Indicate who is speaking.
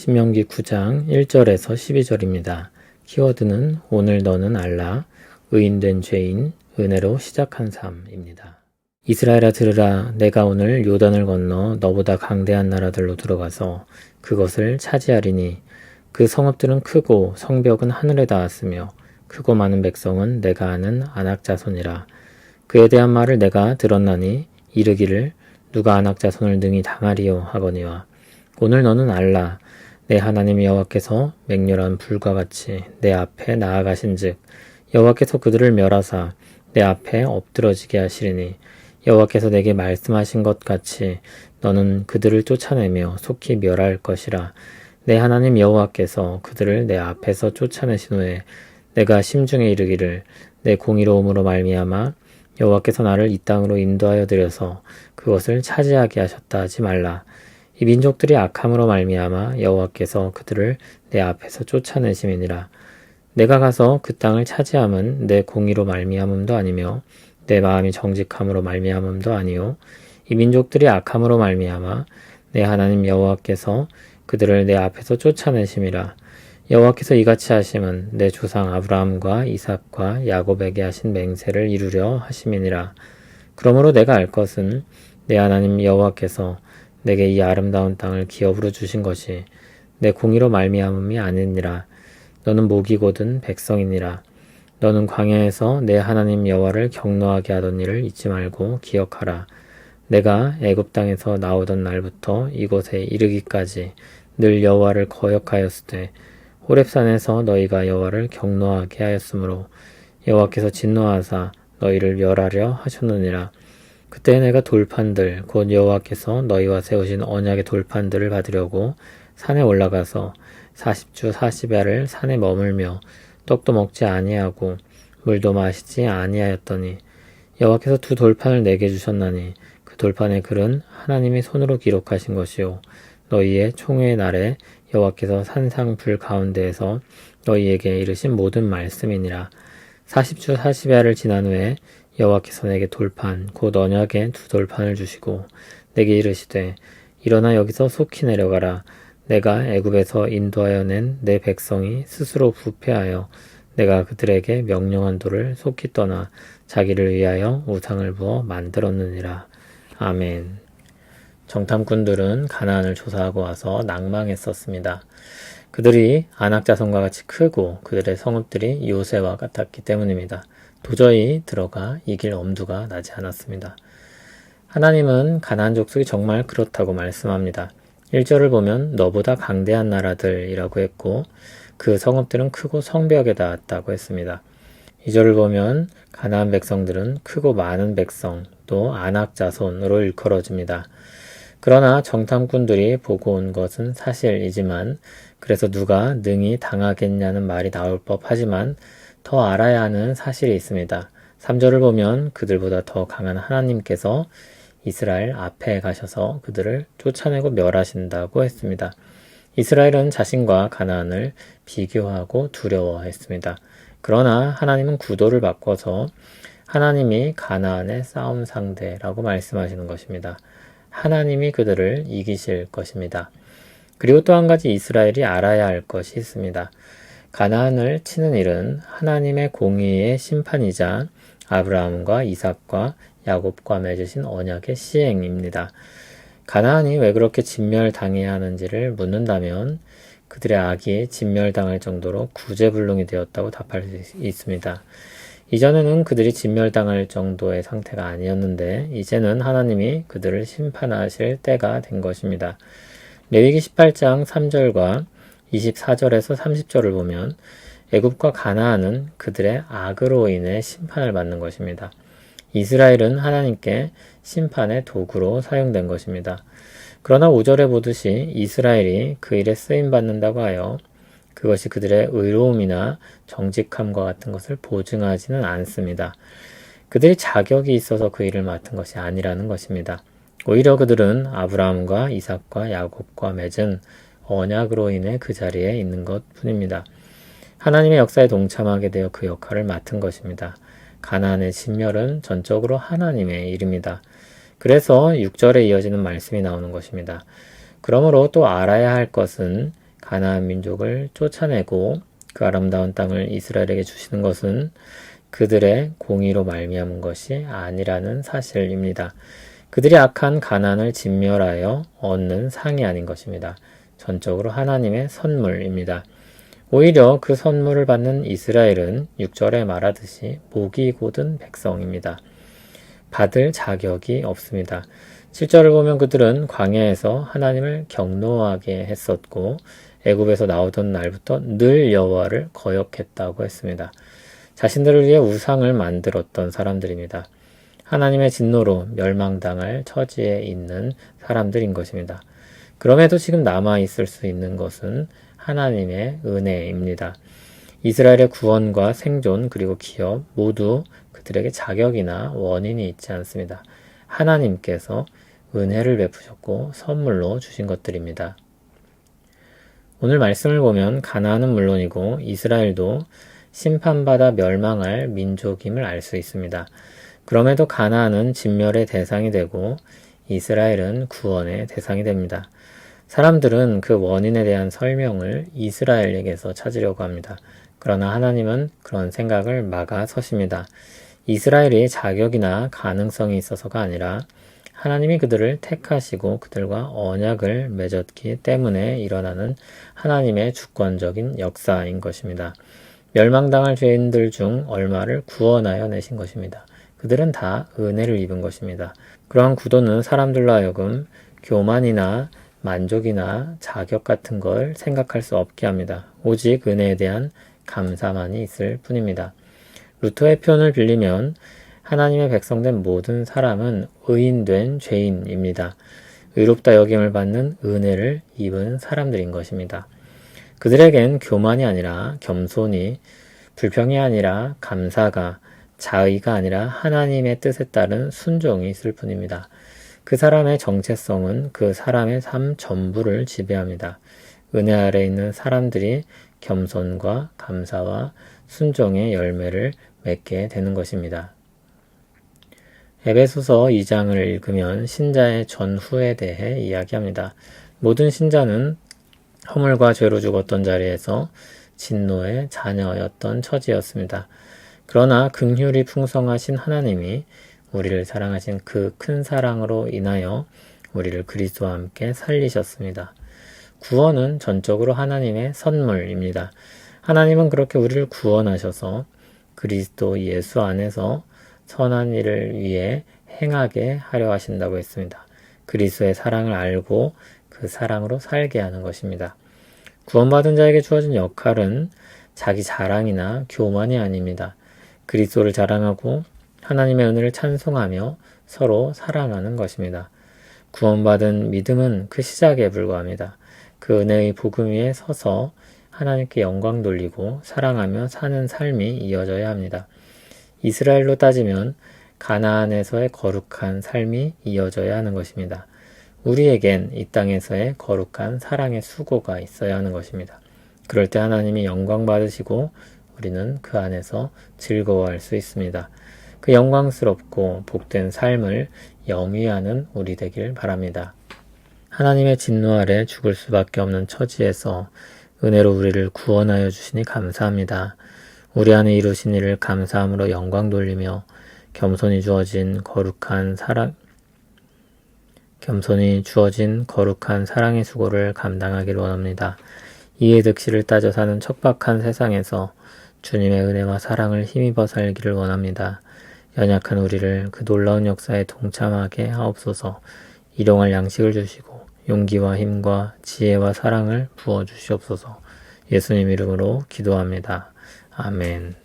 Speaker 1: 신명기 9장 1절에서 12절입니다. 키워드는 오늘 너는 알라, 의인된 죄인, 은혜로 시작한 삶입니다. 이스라엘아 들으라, 내가 오늘 요단을 건너 너보다 강대한 나라들로 들어가서 그것을 차지하리니 그 성읍들은 크고 성벽은 하늘에 닿았으며 크고 많은 백성은 내가 아는 아낙 자손이라. 그에 대한 말을 내가 들었나니 이르기를 누가 아낙 자손을 능히 당하리요 하거니와 오늘 너는 알라, 내 하나님 여호와께서 맹렬한 불과 같이 내 앞에 나아가신즉 여호와께서 그들을 멸하사 내 앞에 엎드러지게 하시리니 여호와께서 내게 말씀하신 것 같이 너는 그들을 쫓아내며 속히 멸할 것이라. 내 하나님 여호와께서 그들을 내 앞에서 쫓아내신 후에 내가 심중에 이르기를 내 공의로움으로 말미암아 여호와께서 나를 이 땅으로 인도하여 들여서 그것을 차지하게 하셨다 하지 말라. 이 민족들이 악함으로 말미암아 여호와께서 그들을 내 앞에서 쫓아내심이니라. 내가 가서 그 땅을 차지함은 내 공의로 말미암음도 아니며 내 마음이 정직함으로 말미암음도 아니요 이 민족들이 악함으로 말미암아 내 하나님 여호와께서 그들을 내 앞에서 쫓아내심이라. 여호와께서 이같이 하심은 내 조상 아브라함과 이삭과 야곱에게 하신 맹세를 이루려 하심이니라. 그러므로 내가 알 것은 내 하나님 여호와께서 내게 이 아름다운 땅을 기업으로 주신 것이 내 공의로 말미암음이 아니니라. 너는 목이거든 백성이니라. 너는 광야에서 내 하나님 여호와를 경노하게 하던 일을 잊지 말고 기억하라. 내가 애굽 땅에서 나오던 날부터 이곳에 이르기까지 늘 여호와를 거역하였으되 호렙산에서 너희가 여호와를 경노하게 하였으므로 여호와께서 진노하사 너희를 멸하려 하셨느니라. 그때 내가 돌판들 곧 여호와께서 너희와 세우신 언약의 돌판들을 받으려고 산에 올라가서 40주 40야를 산에 머물며 떡도 먹지 아니하고 물도 마시지 아니하였더니 여호와께서 두 돌판을 내게 주셨나니 그 돌판의 글은 하나님의 손으로 기록하신 것이요 너희의 총회의 날에 여호와께서 산상 불 가운데에서 너희에게 이르신 모든 말씀이니라. 40주 40야를 지난 후에 여호와께서 내게 돌판 곧 언약의 두 돌판을 주시고 내게 이르시되 일어나 여기서 속히 내려가라. 내가 애굽에서 인도하여 낸 내 백성이 스스로 부패하여 내가 그들에게 명령한 돌을 속히 떠나 자기를 위하여 우상을 부어 만들었느니라. 아멘. 정탐꾼들은 가나안을 조사하고 와서 낭망했었습니다. 그들이 아낙 자손과 같이 크고 그들의 성읍들이 요새와 같았기 때문입니다. 도저히 들어가 이길 엄두가 나지 않았습니다. 하나님은 가나안 족속이 정말 그렇다고 말씀합니다. 1절을 보면 너보다 강대한 나라들이라고 했고 그 성읍들은 크고 성벽에 닿았다고 했습니다. 2절을 보면 가나안 백성들은 크고 많은 백성 또 아낙 자손으로 일컬어집니다. 그러나 정탐꾼들이 보고 온 것은 사실이지만 그래서 누가 능히 당하겠냐는 말이 나올 법하지만 더 알아야 하는 사실이 있습니다. 3절을 보면 그들보다 더 강한 하나님께서 이스라엘 앞에 가셔서 그들을 쫓아내고 멸하신다고 했습니다. 이스라엘은 자신과 가나안을 비교하고 두려워했습니다. 그러나 하나님은 구도를 바꿔서 하나님이 가나안의 싸움 상대라고 말씀하시는 것입니다. 하나님이 그들을 이기실 것입니다. 그리고 또 한 가지 이스라엘이 알아야 할 것이 있습니다. 가나안을 치는 일은 하나님의 공의의 심판이자 아브라함과 이삭과 야곱과 맺으신 언약의 시행입니다. 가나안이 왜 그렇게 진멸당해야 하는지를 묻는다면 그들의 악이 진멸당할 정도로 구제불능이 되었다고 답할 수 있습니다. 이전에는 그들이 진멸당할 정도의 상태가 아니었는데 이제는 하나님이 그들을 심판하실 때가 된 것입니다. 레위기 18장 3절과 24절에서 30절을 보면 애굽과 가나안은 그들의 악으로 인해 심판을 받는 것입니다. 이스라엘은 하나님께 심판의 도구로 사용된 것입니다. 그러나 5절에 보듯이 이스라엘이 그 일에 쓰임받는다고 하여 그것이 그들의 의로움이나 정직함과 같은 것을 보증하지는 않습니다. 그들이 자격이 있어서 그 일을 맡은 것이 아니라는 것입니다. 오히려 그들은 아브라함과 이삭과 야곱과 맺은 언약으로 인해 그 자리에 있는 것 뿐입니다. 하나님의 역사에 동참하게 되어 그 역할을 맡은 것입니다. 가나안의 진멸은 전적으로 하나님의 일입니다. 그래서 6절에 이어지는 말씀이 나오는 것입니다. 그러므로 또 알아야 할 것은 가나안 민족을 쫓아내고 그 아름다운 땅을 이스라엘에게 주시는 것은 그들의 공의로 말미암은 것이 아니라는 사실입니다. 그들이 악한 가나안을 진멸하여 얻는 상이 아닌 것입니다. 전적으로 하나님의 선물입니다. 오히려 그 선물을 받는 이스라엘은 6절에 말하듯이 목이 곧은 백성입니다. 받을 자격이 없습니다. 7절을 보면 그들은 광야에서 하나님을 경노하게 했었고 애굽에서 나오던 날부터 늘 여호와를 거역했다고 했습니다. 자신들을 위해 우상을 만들었던 사람들입니다. 하나님의 진노로 멸망당할 처지에 있는 사람들인 것입니다. 그럼에도 지금 남아있을 수 있는 것은 하나님의 은혜입니다. 이스라엘의 구원과 생존 그리고 기업 모두 그들에게 자격이나 원인이 있지 않습니다. 하나님께서 은혜를 베푸셨고 선물로 주신 것들입니다. 오늘 말씀을 보면 가나안은 물론이고 이스라엘도 심판받아 멸망할 민족임을 알 수 있습니다. 그럼에도 가나안은 진멸의 대상이 되고 이스라엘은 구원의 대상이 됩니다. 사람들은 그 원인에 대한 설명을 이스라엘에게서 찾으려고 합니다. 그러나 하나님은 그런 생각을 막아서십니다. 이스라엘이 자격이나 가능성이 있어서가 아니라 하나님이 그들을 택하시고 그들과 언약을 맺었기 때문에 일어나는 하나님의 주권적인 역사인 것입니다. 멸망당할 죄인들 중 얼마를 구원하여 내신 것입니다. 그들은 다 은혜를 입은 것입니다. 그러한 구도는 사람들로 하여금 교만이나 만족이나 자격 같은 걸 생각할 수 없게 합니다. 오직 은혜에 대한 감사만이 있을 뿐입니다. 루터의 표현을 빌리면 하나님의 백성된 모든 사람은 의인된 죄인입니다. 의롭다 여김을 받는 은혜를 입은 사람들인 것입니다. 그들에겐 교만이 아니라 겸손이, 불평이 아니라 감사가, 자의가 아니라 하나님의 뜻에 따른 순종이 있을 뿐입니다. 그 사람의 정체성은 그 사람의 삶 전부를 지배합니다. 은혜 아래 있는 사람들이 겸손과 감사와 순종의 열매를 맺게 되는 것입니다. 에베소서 2장을 읽으면 신자의 전후에 대해 이야기합니다. 모든 신자는 허물과 죄로 죽었던 자리에서 진노의 자녀였던 처지였습니다. 그러나 긍휼이 풍성하신 하나님이 우리를 사랑하신 그 큰 사랑으로 인하여 우리를 그리스도와 함께 살리셨습니다. 구원은 전적으로 하나님의 선물입니다. 하나님은 그렇게 우리를 구원하셔서 그리스도 예수 안에서 선한 일을 위해 행하게 하려 하신다고 했습니다. 그리스도의 사랑을 알고 그 사랑으로 살게 하는 것입니다. 구원받은 자에게 주어진 역할은 자기 자랑이나 교만이 아닙니다. 그리스도를 자랑하고 하나님의 은혜를 찬송하며 서로 사랑하는 것입니다. 구원받은 믿음은 그 시작에 불과합니다. 그 은혜의 복음 위에 서서 하나님께 영광 돌리고 사랑하며 사는 삶이 이어져야 합니다. 이스라엘로 따지면 가나안에서의 거룩한 삶이 이어져야 하는 것입니다. 우리에겐 이 땅에서의 거룩한 사랑의 수고가 있어야 하는 것입니다. 그럴 때 하나님이 영광 받으시고 우리는 그 안에서 즐거워할 수 있습니다. 그 영광스럽고 복된 삶을 영위하는 우리 되길 바랍니다. 하나님의 진노 아래 죽을 수밖에 없는 처지에서 은혜로 우리를 구원하여 주시니 감사합니다. 우리 안에 이루신 일을 감사함으로 영광 돌리며 겸손히 주어진 거룩한 사랑의 수고를 감당하기를 원합니다. 이해 득실을 따져 사는 척박한 세상에서 주님의 은혜와 사랑을 힘입어 살기를 원합니다. 연약한 우리를 그 놀라운 역사에 동참하게 하옵소서. 일용할 양식을 주시고 용기와 힘과 지혜와 사랑을 부어 주시옵소서. 예수님 이름으로 기도합니다. 아멘.